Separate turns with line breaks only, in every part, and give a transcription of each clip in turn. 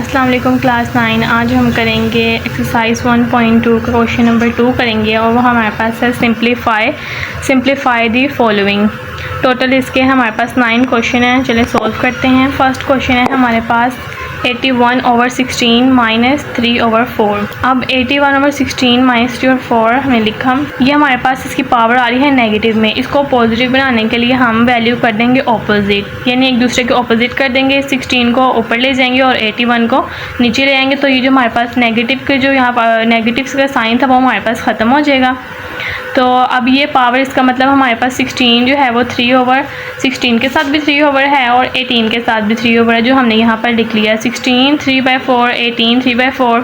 अस्सलाम वालेकुम क्लास 9। आज हम करेंगे एक्सरसाइज 1.2 का क्वेश्चन नंबर 2 करेंगे और वो हमारे पास है सिंप्लीफाई दी फॉलोइंग। टोटल इसके हमारे पास 9 क्वेश्चन हैं। चलिए सॉल्व करते हैं। फर्स्ट क्वेश्चन है हमारे पास 81/16 माइनस 3/4। अब 81/16 माइनस 3/4 हमने लिखा। ये हमारे पास इसकी पावर आ रही है नेगेटिव में। इसको पॉजिटिव बनाने के लिए हम वैल्यू कर देंगे ऑपोजिट, यानी एक दूसरे के ऑपोजिट कर देंगे। 16 को ऊपर ले जाएंगे और 81 को नीचे ले आएंगे। तो ये जो हमारे पास नेगेटिव के जो यहाँ पर नेगेटिव का साइन था वो हमारे पास ख़त्म हो जाएगा। तो अब ये पावर, इसका मतलब हमारे पास 16 जो है वो 3/16 के साथ भी 3/, है और 18 के साथ भी 3/, है, जो हमने यहाँ पर लिख लिया। 16 3/4, 18 3/4।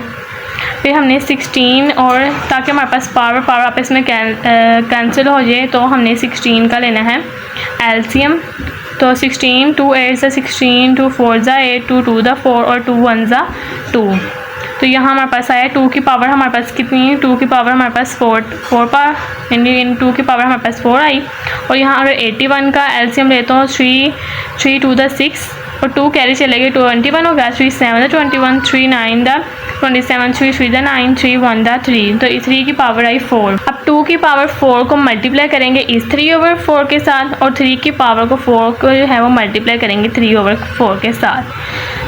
फिर हमने 16 और ताकि हमारे पास पावर आपस में कैंसिल हो जाए तो हमने 16 का लेना है एलसीएम। तो 16 2 8 16, 2 4 8, 2 2 4 और 2 1 2। तो यहाँ हमारे पास आया 2 की पावर हमारे पास कितनी है, 2 की पावर हमारे पास 4 पावर, यानी 2 की पावर हमारे पास 4 आई। और यहाँ अगर 81 का एलसीएम लेता हूँ 3 2 6 और 2 कैरी चलेगी, 21 हो गया। 3 7 21, 3 9 27, 3 3 9, 3 1 3। तो 3 की पावर आई 4। अब 2 की पावर 4 को मल्टीप्लाई करेंगे इस 3/4 के साथ और 3 की पावर को 4 को जो है वो मल्टीप्लाई करेंगे 3/4 के साथ।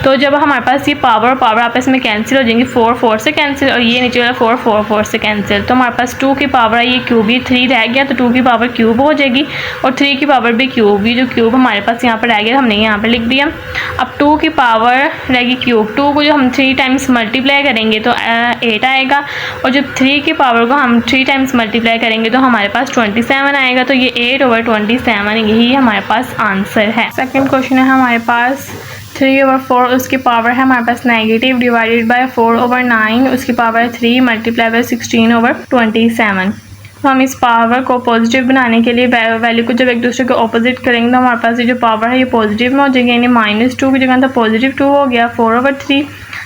तो जब हमारे पास ये पावर आपस में कैंसिल हो जाएंगी, 4 4 से कैंसिल और ये नीचे वाला 4 4 से कैंसिल। तो हमारे पास 2 की पावर है ये क्यूब, ये 3 रह गया तो 2 की पावर क्यूब हो जाएगी और 3 की पावर भी क्यूब। ये जो क्यूब हमारे पास यहाँ पर रह गया हमने यहाँ पर लिख दिया। अब 2 की पावर रहेगी क्यूब, 2 को जो हम 3 टाइम्स मल्टीप्लाई करेंगे तो 8 आएगा और जब 3 की पावर को हम 3 टाइम्स मल्टीप्लाई करेंगे तो हमारे पास 27 आएगा। तो ये 8/27 यही हमारे पास आंसर है। सेकेंड क्वेश्चन है हमारे पास 3/4, उसकी पावर है हमारे पास नेगेटिव, डिवाइडेड बाय 4/9, उसकी पावर है 3 मल्टीप्लाई बाय 16/27। तो हम इस पावर को पॉजिटिव बनाने के लिए वैल्यू को जब एक दूसरे के ऑपोजिट करेंगे तो हमारे पास ये जो पावर है ये पॉजिटिव में हो जाएगी, यानी -2 की जगह तो +2 हो गया। 4/3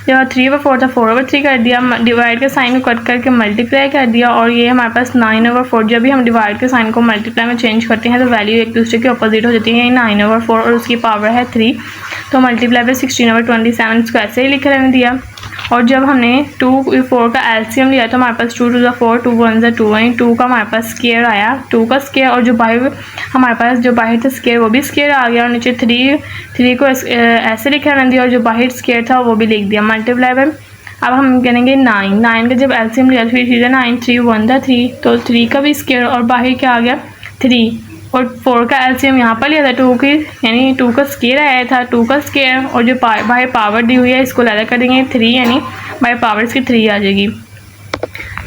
जब 3/4 था 4/3 कर दिया, डिवाइड के साइन को कट करके मल्टीप्लाई कर दिया और ये हमारे पास 9/4। जब भी हम डिवाइड के साइन को मल्टीप्लाई में चेंज करते हैं तो वैल्यू एक दूसरे के ऑपोजिट हो जाती है, 9/4 और उसकी पावर है 3। तो मल्टीप्लाई बाय 16/27 इसको ऐसे ही लिख रहने दिया। और जब हमने 2 4 का एलसीएम लिया तो हमारे पास 2 2 4, 2 1 2, यानी 2 का हमारे पास स्क्वायर आया, 2 का स्क्वायर। और जो बाहर हमारे पास जो बाहर था स्क्वायर वो भी स्क्वायर आ गया और नीचे 3 को ऐसे लिख रहने दिया और जो बाहर स्क्वायर था वो भी लिख दिया मल्टीप्लाई बाय। अब हम करेंगे 9 का जब एलसीएम लिया 3 3 9, 3 1 3, तो 3 का भी स्क्वायर और बाहर क्या आ गया 3। और 4 का एलसीएम यहाँ पर लिया था 2 की, यानी 2 का स्क्वायर आया था, 2 का स्क्वायर और जो बाहर पावर दी हुई है इसको अलग कर देंगे 3, यानी बाहर पावर इसकी 3 आ जाएगी।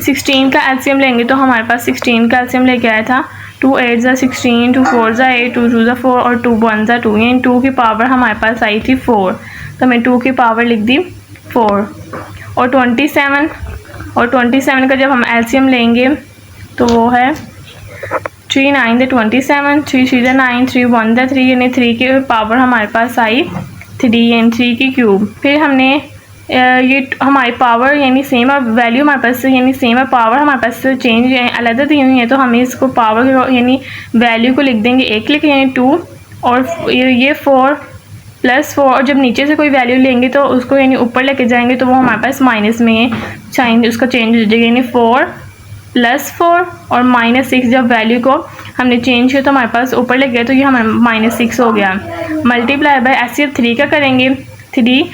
16 का एलसीएम लेंगे तो हमारे पास 16 का एलसीएम लेके आया था 2 8 16, 2 4 8, 2 2 4 और 2 1 2, यानी 2 की पावर हमारे पास आई थी 4। तो मैं 2 की पावर लिख दी 4। और 27 का जब हम एलसीएम लेंगे तो वो है 3 9 27, 3 3 9, 3 1 3, यानी 3 की पावर हमारे पास आई 3, यानी 3 की क्यूब। फिर हमने ये हमारी पावर यानी सेम वैल्यू हमारे पास यानी सेम पावर हमारे पास चेंज अलग दी हुई है तो हमें इसको पावर यानी वैल्यू को लिख देंगे 1 लिख, यानी 2 और ये 4 +4। और जब नीचे से कोई वैल्यू लेंगे तो उसको यानी ऊपर लेके जाएंगे तो वो हमारे पास माइनस में साइन उसका चेंज हो जाएगा, यानी 4 +4 और -6। जब वैल्यू को हमने चेंज किया तो हमारे पास ऊपर ले गया तो ये हमारा -6 हो गया। मल्टीप्लाई बाय ऐसे 3 का करेंगे, 3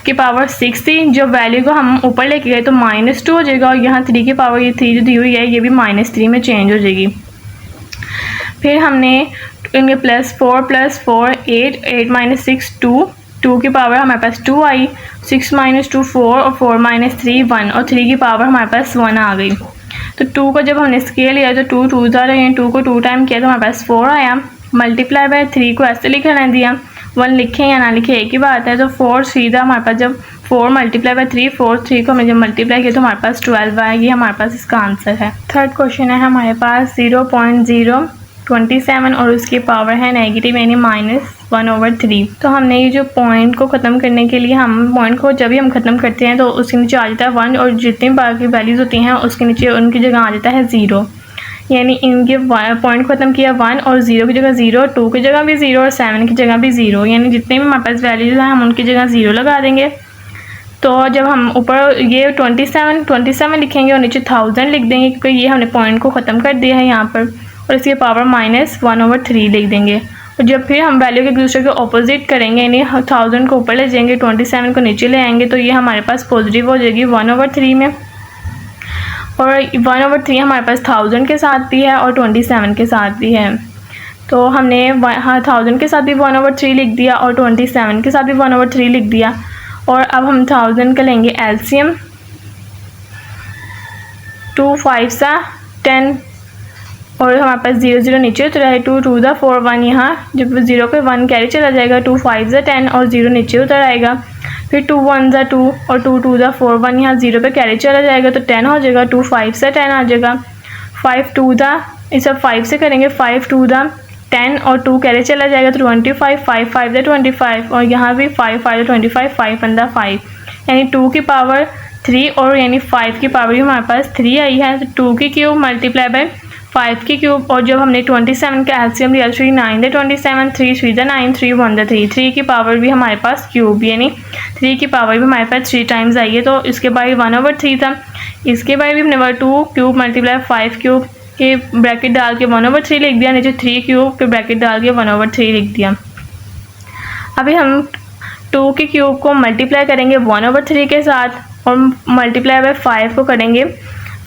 की पावर 6 थी, जो वैल्यू को हम ऊपर लेके गए तो -2 हो जाएगा और यहाँ 3 की पावर ये 3 जो दी हुई है ये भी -3 में चेंज हो जाएगी। फिर हमने इनके +4 +4 8 6 2 की पावर हमारे पास 2 आई, 6 2 4 और 4 3 1 और 3 की पावर हमारे पास 1 आ गई। तो 2 को जब हमने स्केल लिया तो 2 2 2 को 2 टाइम किया तो हमारे पास 4 आया। मल्टीप्लाई बाय 3 को ऐसे लिख रहने दिया, 1 लिखें या ना लिखें एक ही बात है। तो 4 सीधा हमारे पास जब 4 मल्टीप्लाई बाय 3 3 को हमने जब मल्टीप्लाई किया तो हमारे पास 12 आएगी, हमारे पास इसका आंसर है। थर्ड क्वेश्चन है हमारे पास 0.027 और उसकी पावर है नेगेटिव, यानी -1/3। तो हमने ये जो पॉइंट को ख़त्म करने के लिए हम पॉइंट को जब भी हम ख़त्म करते हैं तो उसके नीचे आ जाता है 1 और जितनी बाकी वैल्यूज़ होती हैं उसके नीचे उनकी जगह आ जाता है 0, यानी इनके पॉइंट ख़त्म किया 1 और 0 की जगह 0, 2 की जगह भी 0 और 7 की जगह भी 0, यानी जितने भी हमारे पास वैल्यूज़ हैं हम उनकी जगह 0 लगा देंगे। तो जब हम ऊपर ये 27 लिखेंगे और नीचे 1000 लिख देंगे, क्योंकि ये हमने पॉइंट को ख़त्म कर दिया है यहाँ पर, और इसकी पावर -1/3 लिख देंगे। और जब फिर हम वैल्यू के एक दूसरे के ऑपोजिट करेंगे, यानी 1000 को ऊपर ले जाएंगे, 27 को नीचे ले आएंगे, तो ये हमारे पास पॉजिटिव हो जाएगी 1/3 में। और 1/3 हमारे पास 1000 के साथ भी है और 27 के साथ भी है। तो हमने 1000 के साथ भी 1/3 लिख दिया और 27 के साथ भी 1/3 लिख दिया। और अब हम 1000 का लेंगे एलसीएम, 2 5 10, और हमारे पास 0 0 नीचे उतरा है, 2 2 4 1, यहाँ जब 0 पे 1 कैरी चला जाएगा, 2 5 10 और 0 नीचे उतर आएगा। फिर 2 1 2 और 2 2 4 1, यहाँ 0 पे कैरी चला जाएगा तो 10 हो जाएगा, 2 5 10 आ जाएगा। 5 2 इस सब 5 से करेंगे, 5 2 10 और 2 कैरी चला जाएगा तो 25, 5 5 25, और यहाँ भी 5 5 25, 5 5, यानी 2 की पावर 3 और यानी 5 की पावर भी हमारे पास 3 आई है। तो 2 की क्यूब मल्टीप्लाई बाय 5 की क्यूब, और जब हमने 27 का एलसीएम लिया 3 9 27, 3 3 9, 3 1 3, 3 की पावर भी हमारे पास क्यूब, यानी 3 की पावर भी हमारे पास 3 टाइम्स आई है। तो इसके बारे 1/3 था, इसके बारे भी हमने 2 क्यूब मल्टीप्लाई 5 क्यूब के ब्रैकेट डाल के 1/3 लिख दिया, नीचे 3 क्यूब के ब्रैकेट डाल के 1/3 लिख दिया। अभी हम 2 के क्यूब को मल्टीप्लाई करेंगे 1/3 के साथ और मल्टीप्लाई बाय 5 को करेंगे,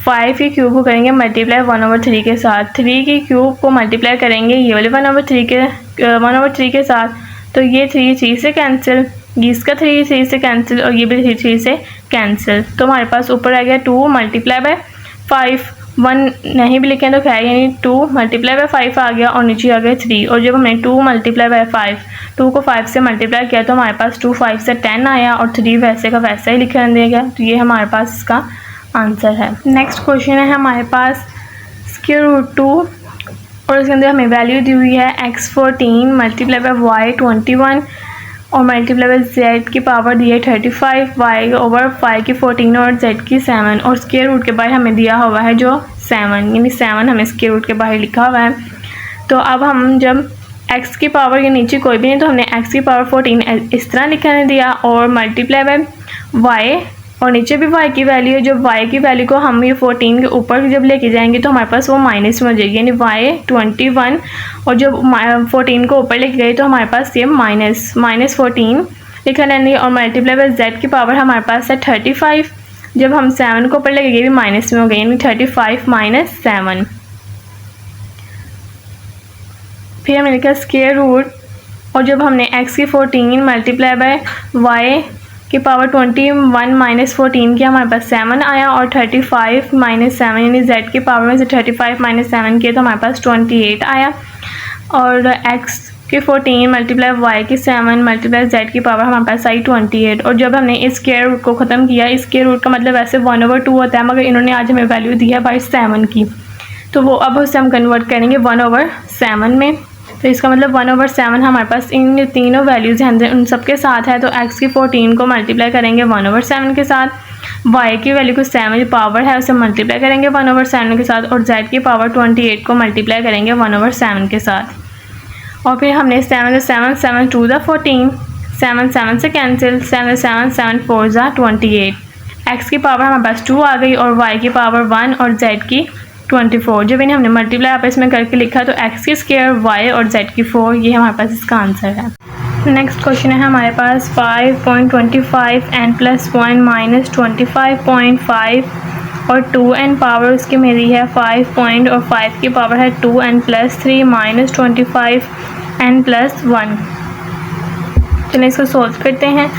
5 की क्यूब को करेंगे मल्टीप्लाई 1/3 के साथ। 3 की क्यूब को मल्टीप्लाई करेंगे ये वाले 1/3 के साथ, तो ये 3 3 से कैंसिल, इसका 3 3 से कैंसिल और ये भी 3 3 से कैंसिल। तो हमारे पास ऊपर आ गया 2 मल्टीप्लाई बाय 5, 1 नहीं भी लिखें तो क्या है, यानी 2 मल्टीप्लाई बाय 5 आ गया और नीचे आ गया 3। और जब हमने 2 मल्टीप्लाई बाय 5, 2 को 5 से मल्टीप्लाई किया तो हमारे पास 2 5 से 10 आया और 3 वैसे का वैसा ही लिखा दिया गया। तो ये हमारे पास इसका आंसर है। नेक्स्ट क्वेश्चन है हमारे पास √2 और इसके अंदर हमें वैल्यू दी हुई है x14 मल्टीप्लाई बाय y21 और मल्टीप्लाई बाय z की पावर दी है 35, y/5 की 14 और z की 7, और स्क्वायर रूट के बाहर हमें दिया हुआ है जो 7, यानी 7 हमें स्क्वायर रूट के बाहर लिखा हुआ है। तो अब हम जब x की पावर के नीचे कोई भी नहीं तो हमने x की पावर 14 इस तरह लिखने दिया और मल्टीप्लाई बाय y, और नीचे भी y की वैल्यू है। जब y की वैल्यू को हम ये 14 के ऊपर जब लेके जाएंगे तो हमारे पास वो माइनस में हो जाएगी, यानी y21, और जब 14 को ऊपर लेके गए तो हमारे पास ये -14 लिखा लेंगे, और मल्टीप्लाई बाय z की पावर हमारे पास है 35, जब हम 7 को ऊपर लेके गए भी माइनस में हो गई, यानी 35 - 7। फिर हमने लिखा स्क्वायर रूट, और जब हमने x की 14 मल्टीप्लाई बाय y की पावर 21 - 14 किया हमारे पास 7 आया, और 35 - 7 यानी z की पावर में से 35 - 7 किया तो हमारे पास 28 आया, और x की 14 मल्टीप्लाई y की 7 मल्टीप्लाई z की पावर हमारे पास आई 28। और जब हमने इस स्क्वायर रूट को ख़त्म किया, इस स्क्वायर रूट का मतलब वैसे 1/2 होता है, मगर इन्होंने आज हमें वैल्यू दी है बाई 7 की, तो वो अब उससे हम कन्वर्ट करेंगे 1/7 में। तो इसका मतलब 1/7 हमारे पास इन तीनों वैल्यूज़ हैं उन सब के साथ है। तो x की 14 को मल्टीप्लाई करेंगे 1/7 के साथ, y की वैल्यू को 7 जो पावर है उसे मल्टीप्लाई करेंगे 1/7 के साथ, और z की पावर 28 को मल्टीप्लाई करेंगे 1/7 के साथ। और फिर हमने 7 7 2 14, 7 7 से कैंसिल, 7 7 7 4 28, x की पावर हमारे पास 2 आ गई और y की पावर 1 और z की 24। जब इन्हें हमने मल्टीप्लाई आपस में करके लिखा तो x की स्क्वायर, y और z की 4, ये हमारे पास इसका आंसर है। नेक्स्ट क्वेश्चन है हमारे पास 5.25 n + 1 - 25.5 और 2n पावर उसकी मेरी है 5 और 5 की पावर है 2n + 3 - 25n + 1। चलिए इसको सॉल्व करते हैं।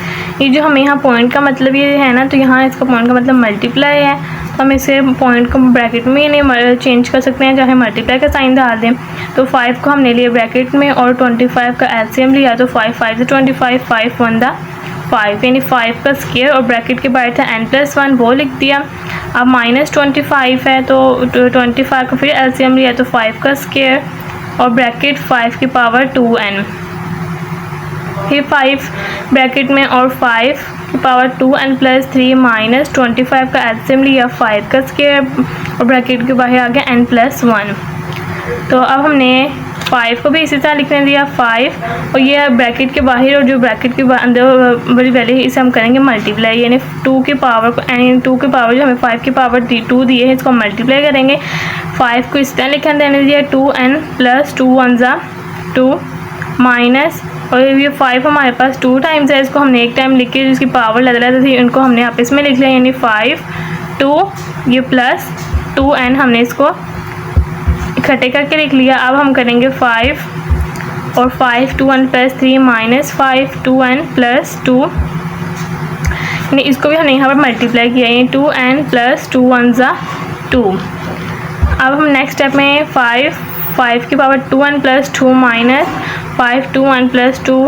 ये जो हमें यहाँ पॉइंट का मतलब ये है ना, तो यहाँ इसका पॉइंट का मतलब मल्टीप्लाई है, तो हम इसे पॉइंट को ब्रैकेट में नहीं चेंज कर सकते हैं, चाहे मल्टीप्लाई का साइन डाल दें। तो 5 को हमने लिया ब्रैकेट में और 25 का एलसीएम लिया, तो 5 5 से 25, 5 1 5, यानी 5 का स्क्वायर और ब्रैकेट के बाहर था n + 1 वो लिख दिया। अब -25 है तो 25 का फिर एलसीएम लिया तो 5 का स्क्वायर और ब्रैकेट 5 की पावर 2n, फिर 5 ब्रैकेट में और 5 की पावर 2n + 3 - 25 का एलसीएम लिया, 5 का स्क्वायर और ब्रैकेट के बाहर आ गया n + 1। तो अब हमने 5 को भी इसी तरह लिखने दिया 5, और ये ब्रैकेट के बाहर और जो ब्रैकेट के अंदर वाली वैल्यू है इसे हम करेंगे मल्टीप्लाई, यानी 2 की पावर को, यानी 2 की पावर जो हमें 5 की पावर 2 दी है इसको मल्टीप्लाई करेंगे। 5 को इस तरह लिखने देने दिया 2n प्लस 2 1 ज़ा 2 माइनस, और ये 5 हमारे पास 2 टाइम्स है, इसको हमने एक टाइम लिख के जिसकी पावर लग रहा थी उनको हमने आपस में लिख लिया, यानी 5 2 ये प्लस 2n हमने इसको इकट्ठे करके लिख लिया। अब हम करेंगे 5 और 5 2n plus 3 minus 5 2n plus 2, यानी इसको भी हमने यहाँ पर मल्टीप्लाई किया, यानी 2n प्लस 2 1 ज़ा 2। अब हम नेक्स्ट स्टेप में 5 की power 2n plus 2 minus 5 2n plus 2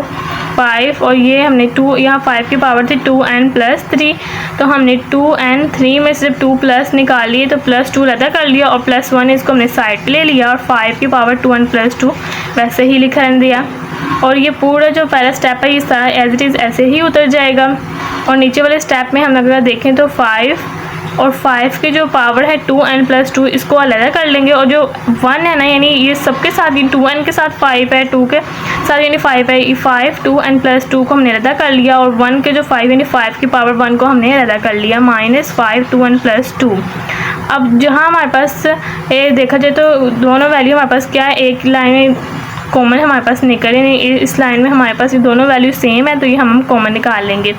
5, और ये हमने 2 यहाँ 5 की पावर थी 2n प्लस 3, तो हमने 2n 3 में सिर्फ 2 प्लस निकाल लिए तो प्लस 2 लदा कर लिया और प्लस 1 इसको हमने साइड पे ले लिया, और 5 की पावर 2n प्लस 2 वैसे ही लिख रन दिया। और ये पूरा जो पहला स्टेप है ये सारा एज इट इज़ ऐसे ही उतर जाएगा। और नीचे वाले स्टेप में हम अगर देखें तो 5 और 5 की जो पावर है 2n प्लस 2 इसको अलग कर लेंगे, और जो 1 है ना यानी ये सबके साथ ही 2n के साथ 5 है, 2 के साथ यानी 5 है, 5 2n प्लस 2 को हमने अलग कर लिया, और 1 के जो 5 यानी 5 की पावर 1 को हमने अलग कर लिया, माइनस 5 2n प्लस 2। अब जहाँ हमारे पास देखा जाए तो दोनों वैल्यू हमारे पास क्या है, एक लाइन में कॉमन हमारे पास निकल ही नहीं, इस लाइन में हमारे पास ये दोनों वैल्यू सेम है तो ये हम कॉमन निकाल लेंगे।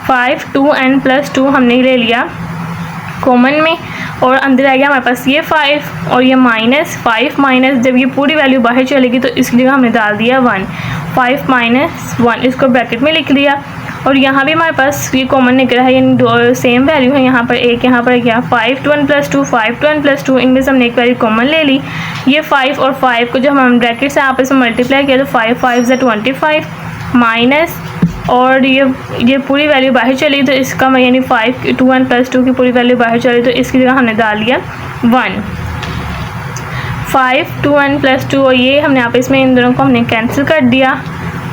5 2n प्लस 2 हमने ले लिया कॉमन में, और अंदर आ गया हमारे पास ये 5 और ये माइनस 5 माइनस, जब ये पूरी वैल्यू बाहर चलेगी तो इस जगह हमने डाल दिया 1, 5 माइनस 1 इसको ब्रैकेट में लिख लिया। और यहाँ भी हमारे पास ये कॉमन निकल रहा है, यानी दो सेम वैल्यू है, यहाँ पर एक यहाँ पर क्या 5 2n प्लस 2 5 2n प्लस 2, इनमें से हमने एक वैल्यू कॉमन ले ली। ये 5 और 5 को जब हम ब्रैकेट से आपस में मल्टीप्लाई किया तो 5 5 से 25 माइनस, और ये पूरी वैल्यू बाहर चली तो इसका यानी 5 2n प्लस 2 की पूरी वैल्यू बाहर चली तो इसकी जगह हमने डाल लिया 1। 5 2n प्लस 2 और ये हमने आपस में इन दोनों को हमने कैंसिल कर दिया,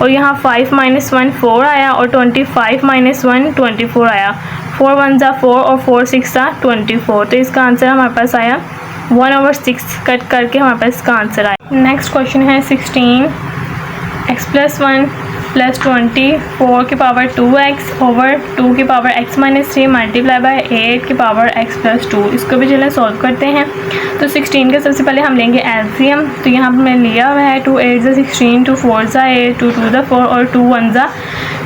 और यहाँ 5 माइनस 1 4 आया, और 25 माइनस 1 24 आया, 4 1 ज़ा 4 और 4 6 ज़ा 24, तो इसका आंसर हमारे पास आया 1/6 कट करके हमारे पास इसका आंसर आया। नेक्स्ट क्वेश्चन है 16 x प्लस 1 प्लस 24 की पावर 2x ओवर 2 की power x minus 3 multiply by 8 की पावर x प्लस 2। इसको भी चलें सॉल्व करते हैं। तो 16 का सबसे पहले हम लेंगे एलसीएम, तो यहाँ पर मैंने लिया हुआ है 2 8 ज़ा 16 2 4 ज़ा 8 2 2 ज़ा 4 और 2 1 ज़ा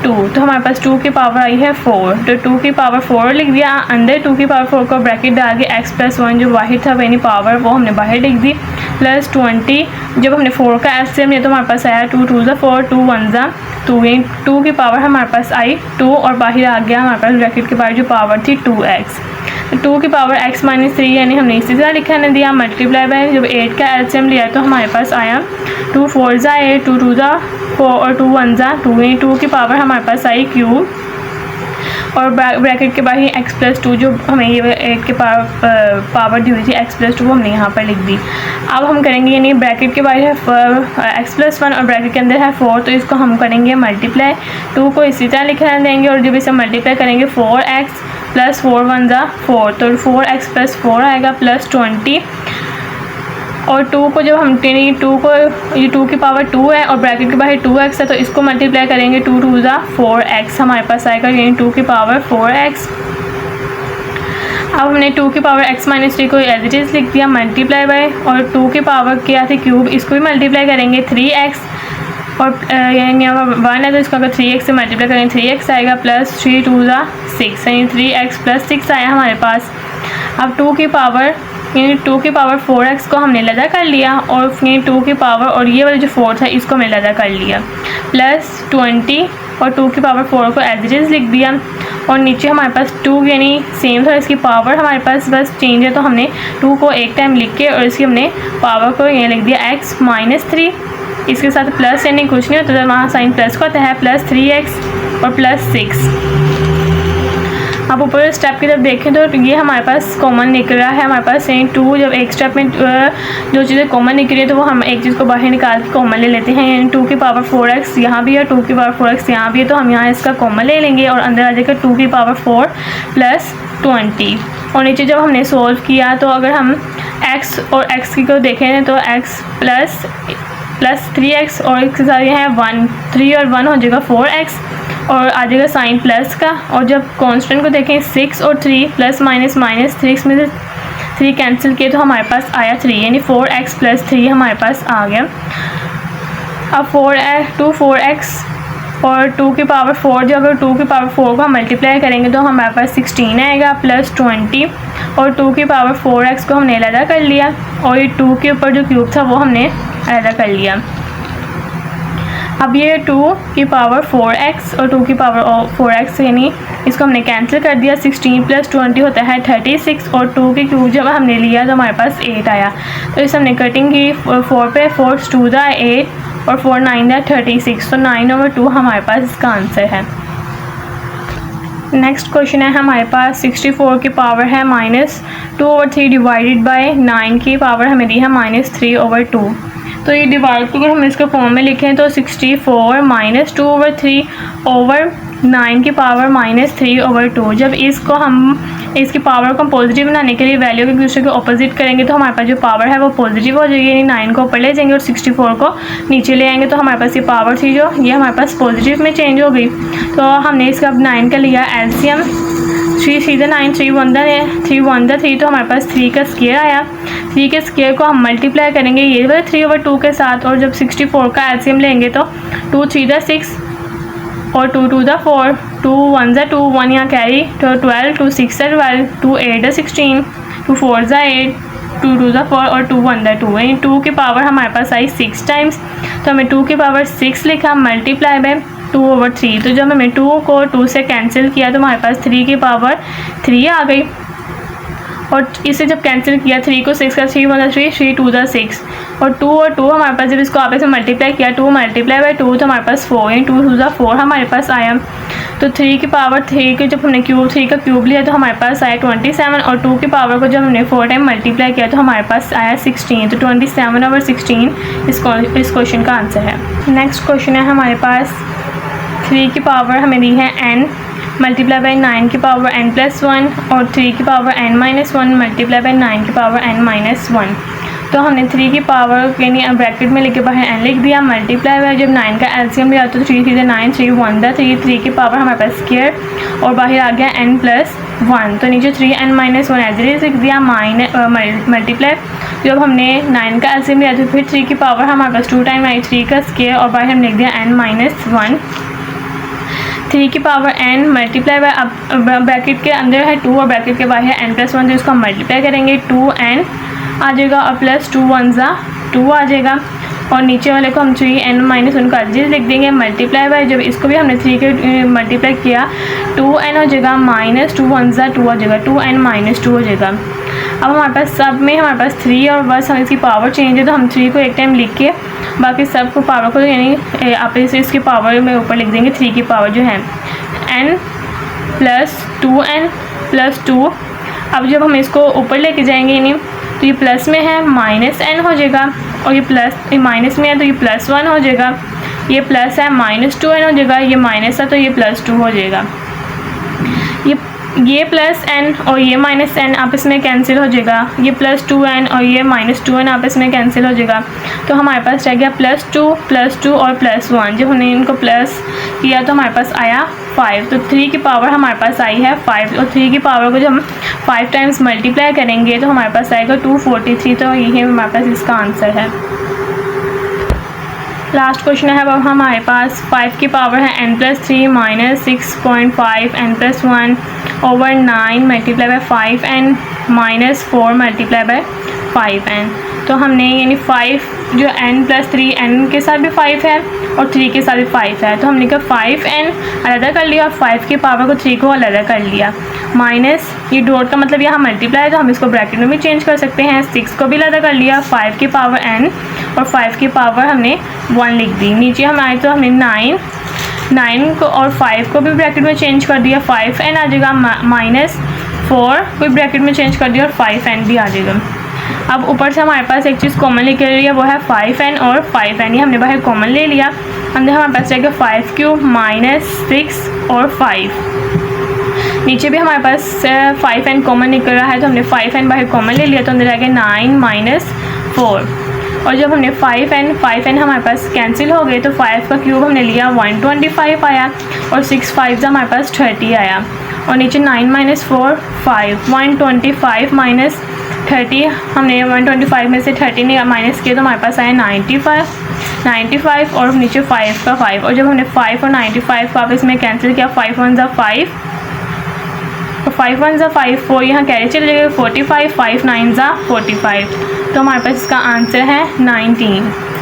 2, तो हमारे पास 2 की पावर आई है 4, तो 2 की पावर 4 लिख दिया, अंदर 2 की पावर 4 को ब्रैकेट डाल के x प्लस 1 जो बाहर था यानी पावर वो हमने बाहर लिख दी, प्लस 20 जब हमने 4 का एलसीएम लिया तो हमारे पास आया 2 2 ज़ा 4 2 1 ज़ा 2, यानी 2 की पावर हमारे पास आई 2 और बाहर आ गया हमारे पास ब्रैकेट के बाहर जो पावर थी 2x। 2 की पावर x माइनस 3 यानी हमने इसी तरह लिखने दिया, मल्टीप्लाई बाय जब 8 का एलसीएम लिया तो हमारे पास आया 2 4 ज़ा 8 2 2 ज़ा 4 और 2 1 ज़ा 2, यानी 2 की पावर हमारे पास आई क्यूब, और ब्रैकेट के बाहर x प्लस 2 जो हमें ये 8 के पावर दी हुई थी x प्लस 2 हमने यहाँ पर लिख दी। अब हम करेंगे यानी ब्रैकेट के बाहर है x प्लस 1 और ब्रैकेट के अंदर है 4, तो इसको हम करेंगे मल्टीप्लाई, 2 को इसी तरह लिखना देंगे और जब इसे मल्टीप्लाई करेंगे 4x प्लस 4 1 ज़ा 4, तो 4x प्लस 4 आएगा प्लस 20, और 2 को जब हम 2 को ये 2 की पावर 2 है और ब्रैकेट के बाहर 2x है तो इसको मल्टीप्लाई करेंगे 2 2 ज़ा 4x हमारे पास आएगा, यानी 2 की पावर 4x। अब हमने 2 की पावर x माइनस 3 को एज इट इज़ लिख दिया, मल्टीप्लाई बाय, और 2 की पावर क्या थी क्यूब, इसको भी मल्टीप्लाई करेंगे 3x, और यानी यहाँ 1 है तो इसको अगर 3x से मल्टीप्लाई करेंगे 3x आएगा प्लस 3 2 ज़ा 6, यानी 3x प्लस 6 आया हमारे पास। अब 2 की पावर यानी 2 की पावर 4x को हमने लदा कर लिया, और यानी 2 की पावर और ये वाला जो 4 था इसको हमने लदा कर लिया, प्लस 20 और 2 की पावर 4 को एज इट इज़ लिख दिया, और नीचे हमारे पास 2 यानी सेम था इसकी पावर हमारे पास बस चेंज है, तो हमने 2 को एक टाइम लिख के और इसकी हमने पावर को ये लिख दिया x माइनस 3, इसके साथ प्लस यानी कुछ नहीं होता, तो वहाँ साइन प्लस का होता है, प्लस 3x और प्लस 6। अब ऊपर स्टेप की तरफ देखें तो ये हमारे पास कॉमन निकल रहा है हमारे पास, यानी 2 जब एक स्टेप में जो चीज़ें कॉमन निकली है तो वो हम एक चीज़ को बाहर निकाल के कॉमन ले लेते हैं, यानी 2 की पावर 4x यहाँ भी है 2 की पावर 4x यहाँ भी है, तो हम यहाँ इसका कॉमन ले लेंगे और अंदर आ जाएगा 2 की पावर 4 प्लस 20, और नीचे जब हमने सोल्व किया तो अगर हम x और x की को देखें तो x प्लस 3x और इसके साथ ये है 1, 3 और 1 हो जाएगा 4x और आ जाएगा साइन प्लस का। और जब कांस्टेंट को देखें 6 और 3 प्लस माइनस माइनस 3 में से 3 कैंसिल किए तो हमारे पास आया 3, यानी 4x + 3 हमारे पास आ गया। अब 4x और 2 की पावर 4, जब अगर 2 की पावर 4 को हम मल्टीप्लाई करेंगे तो हमारे पास 16 आएगा प्लस 20 और 2 की पावर 4x को हमने अलग कर लिया और ये 2 के ऊपर जो क्यूब था वो हमने अलग कर लिया। अब ये 2 की पावर 4x और 2 की पावर 4x यानी इसको हमने कैंसिल कर दिया। 16 + 20 होता है 36 और 2 के क्यूब जब हमने लिया तो हमारे पास 8 आया। तो इस हमने कटिंग की 4 पे, 4 2 दा 8 और 4 9 दा 36, तो 9/2 हमारे पास इसका आंसर है। नेक्स्ट क्वेश्चन है हमारे पास 64 की पावर है -2/3 डिवाइडेड बाय 9 की पावर हमें दी है -3/2। तो ये डिवाइड को अगर हम इसके फॉर्म में लिखें तो 64 -2/3 ओवर 9 की पावर -3/2। जब इसको हम इसकी पावर को पॉजिटिव बनाने के लिए वैल्यू एक दूसरे के ऑपोजिट करेंगे तो हमारे पास जो पावर है वो पॉजिटिव हो जाएगी, यानी 9 को ऊपर ले जाएंगे और 64 को नीचे ले आएंगे तो हमारे पास ये पावर थी जो ये हमारे पास पॉजिटिव में चेंज हो गई। तो हमने इसका अब 9 का लिया एलसीएम, 3 सीधा 9, 3 1 दा 3 तो हमारे पास 3 का स्क्वायर आया। 3 के स्क्वायर को हम मल्टीप्लाई करेंगे ये वाला 3/2 के साथ और जब 64 का एलसीएम लेंगे तो 2 3 दा 6 और 2 2 दा 4, 2 1 दा 2, 1 यहाँ कैरी तो 12, 2 6 दा 12, 2 8 दा 16, 2 4 दा 8, 2 2 दा 4 और 2 1 दा 2, यानी 2 की पावर हमारे पास आई 6 टाइम्स। तो हमें 2 की पावर 6 लिखा मल्टीप्लाई बाय 2/3। तो जब हमने 2 को 2 से कैंसिल किया तो हमारे पास 3 की पावर 3 आ गई और इसे जब कैंसिल किया 3 को 6 का 3 1 दा 3, 3 2 दा 6 और 2 और 2 हमारे पास जब इसको आपस में मल्टीप्लाई किया 2 मल्टीप्लाई बाय 2 तो हमारे पास 4, यानी 2 2 दा 4 हमारे पास आया। तो 3 की पावर 3 के जब हमने 3 का क्यूब लिया तो हमारे पास आया 27 और 2 की पावर को जब हमने 4 टाइम मल्टीप्लाई किया तो हमारे पास आया 16। तो 27/16 इस क्वेश्चन का आंसर है। नेक्स्ट क्वेश्चन है हमारे पास 3 की पावर हमें दी है n मल्टीप्लाई बाय 9 की पावर n+1 और 3 की पावर n-1 मल्टीप्लाई बाय 9 की पावर n-1। तो हमने 3 की पावर यानी ब्रैकेट में लेके बाहर n लिख दिया मल्टीप्लाई बाय जब 9 का एलसीएम लिया तो 3 3 9, 3 1 दा 3 की पावर हमारे पास स्क्वायर और बाहर आ गया n+1 तो नीचे 3n-1 एज इट इज लिख दिया मल्टीप्लाई। जब हमने 9 का एलसीएम लिया तो फिर 3 की पावर हमारे पास 2 टाइम आई 3 का स्क्वायर और बाहर हम लिख दिया n-1। 3 की पावर n मल्टीप्लाई बाय अब ब्रैकेट के अंदर है 2 और ब्रैकेट के बाहर है n+1 तो इसको हम मल्टीप्लाई करेंगे 2n आ जाएगा और प्लस 2 1 ज़ा 2 आ जाएगा और नीचे वाले को हम 3n-1 का एज लिख देंगे मल्टीप्लाई बाय जब इसको भी हमने 3 के मल्टीप्लाई किया 2n हो जाएगा -2 1 ज़ा 2 हो जाएगा 2n-2 हो जाएगा। अब हमारे पास सब में हमारे पास 3 और बस हम इसकी पावर चेंज है तो हम 3 को एक टाइम लिख के बाकी सब को पावर को यानी आप इसकी पावर में ऊपर लिख देंगे 3 की पावर जो है n + 2n + 2। अब जब हम इसको ऊपर लेके जाएंगे यानी तो ये प्लस में है -n हो जाएगा और ये माइनस में है तो ये +1 हो जाएगा, ये प्लस है -2n हो जाएगा, ये माइनस है तो ये +2 हो जाएगा। ये +n और ये -n आपस में कैंसिल हो जाएगा, ये +2n और ये -2n आपस में कैंसिल हो जाएगा। तो हमारे पास रह गया +2 और +1। जब हमने इनको प्लस किया तो हमारे पास आया 5। तो 3 की पावर हमारे पास आई है 5 और 3 की पावर को जब हम 5 टाइम्स मल्टीप्लाई करेंगे तो हमारे पास आएगा 243। तो यही हमारे पास इसका आंसर है। लास्ट क्वेश्चन है अब हमारे पास 5 की पावर है n+3 -6.5 n+1 over 9 multiply by 5n -4 multiply by 5n। तो हमने यानी 5 जो n+3 n के साथ भी 5 है और 3 के साथ भी 5 है तो हमने कहा 5n अलग कर लिया और 5 की पावर को 3 को अलग कर लिया माइनस ये डॉट का मतलब यहाँ मल्टीप्लाई है तो हम इसको ब्रैकेट में भी चेंज कर सकते हैं। 6 को भी अलग कर लिया 5 की पावर n और 5 की पावर हमने 1 लिख दी। नीचे हम आए तो हमने 9 को और 5 को भी ब्रैकेट में चेंज कर दिया 5n आ जाएगा -4 को भी ब्रैकेट में चेंज कर दिया और 5n भी आ जाएगा। अब ऊपर से हमारे पास एक चीज़ कॉमन लेके लिया वो है 5n और 5n, ये हमने बाहर कॉमन ले लिया। अंदर हमारे पास रहेगा 5³ -6 और 5। नीचे भी हमारे पास 5n कॉमन निकल रहा है तो हमने 5n बाहर कॉमन ले लिया तो अंदर आ गया 9 -4। और जब हमने 5 n हमारे पास कैंसिल हो गए तो 5 का क्यूब हमने लिया 125 आया और 6 5 हमारे पास 30 आया और नीचे 9 - 4 5 125 माइनस 30 हमने 125 में से 30 ने माइनस किया तो हमारे पास आया 95 और नीचे 5 का 5 और जब हमने 5 और 95 को आपस में कैंसिल किया 5 1 ज़ा 5 तो 5 1 ज़ा 5 4 यहाँ कैरी चले गए 45 5 9 ज़ा 45 तो हमारे पास इसका आंसर है 19।